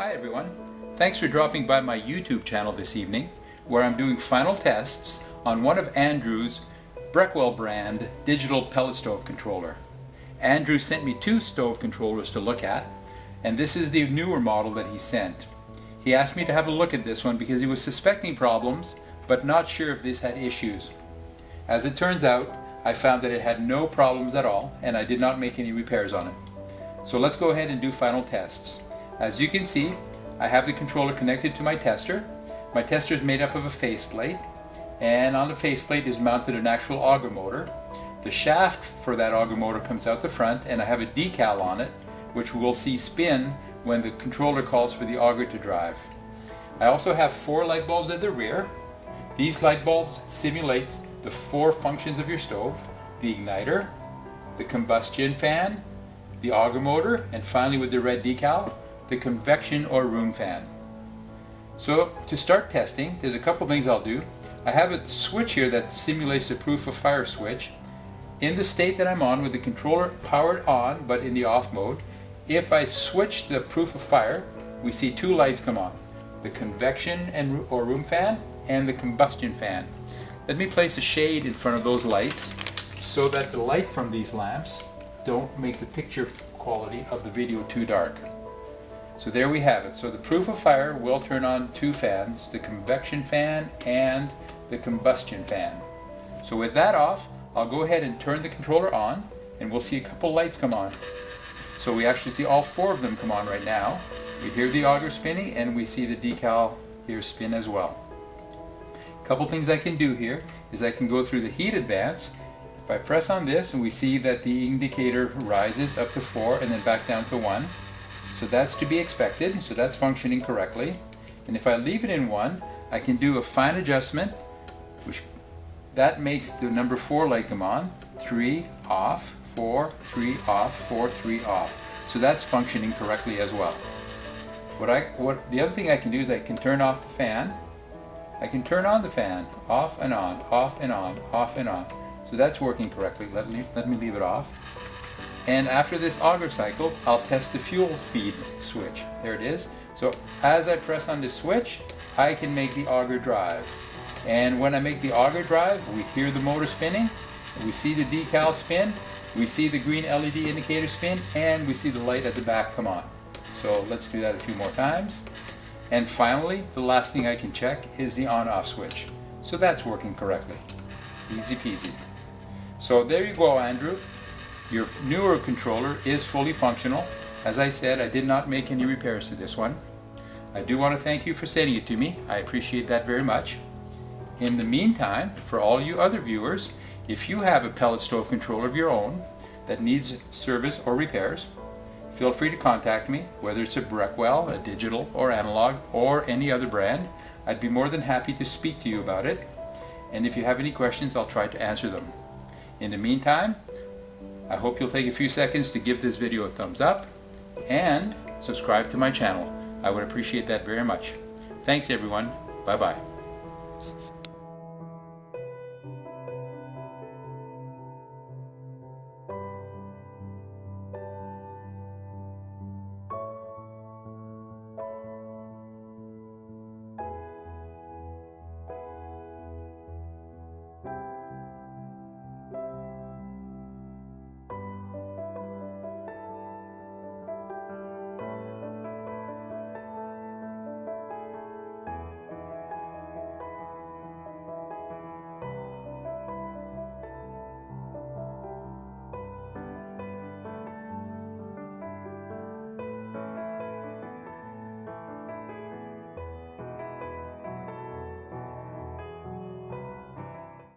Hi everyone, thanks for dropping by my YouTube channel this evening where I'm doing final tests on one of Andrew's Breckwell brand digital pellet stove controller. Andrew sent me two stove controllers to look at, and this is the newer model that he sent. He asked me to have a look at this one because he was suspecting problems but not sure if this had issues. As it turns out, I found that it had no problems at all and I did not make any repairs on it. So let's go ahead and do final tests. As you can see, I have the controller connected to my tester. My tester is made up of a faceplate, and on the faceplate is mounted an actual auger motor. The shaft for that auger motor comes out the front, and I have a decal on it which we'll see spin when the controller calls for the auger to drive. I also have 4 light bulbs at the rear. These light bulbs simulate the 4 functions of your stove: the igniter, the combustion fan, the auger motor, and finally with the red decal, the convection or room fan. So to start testing, there's a couple things I'll do. I have a switch here that simulates the proof of fire switch. In the state that I'm on with the controller powered on but in the off mode, if I switch the proof of fire, we see 2 lights come on: the convection or room fan and the combustion fan. Let me place a shade in front of those lights so that the light from these lamps don't make the picture quality of the video too dark. So there we have it. So the proof of fire will turn on 2 fans, the convection fan and the combustion fan. So with that off, I'll go ahead and turn the controller on and we'll see a couple lights come on. So we actually see all 4 of them come on right now. We hear the auger spinning and we see the decal here spin as well. A couple things I can do here is I can go through the heat advance. If I press on this and we see that the indicator rises up to 4 and then back down to 1. So that's to be expected, so that's functioning correctly. And if I leave it in 1, I can do a fine adjustment, which that makes the number 4 light come on. 3 off, 4, 3 off, 4, 3 off. So that's functioning correctly as well. The other thing I can do is I can turn off the fan. I can turn on the fan, off and on, off and on, off and on. So that's working correctly. Let me leave it off. And after this auger cycle, I'll test the fuel feed switch. There it is. So as I press on this switch, I can make the auger drive. And when I make the auger drive, we hear the motor spinning, we see the decal spin, we see the green LED indicator spin, and we see the light at the back come on. So let's do that a few more times. And finally, the last thing I can check is the on-off switch. So that's working correctly. Easy peasy. So there you go, Andrew. Your newer controller is fully functional. As I said, I did not make any repairs to this one. I do want to thank you for sending it to me. I appreciate that very much. In the meantime, for all you other viewers, if you have a pellet stove controller of your own that needs service or repairs, feel free to contact me, whether it's a Breckwell, a digital or analog, or any other brand. I'd be more than happy to speak to you about it. And if you have any questions, I'll try to answer them. In the meantime, I hope you'll take a few seconds to give this video a thumbs up and subscribe to my channel. I would appreciate that very much. Thanks everyone. Bye-bye.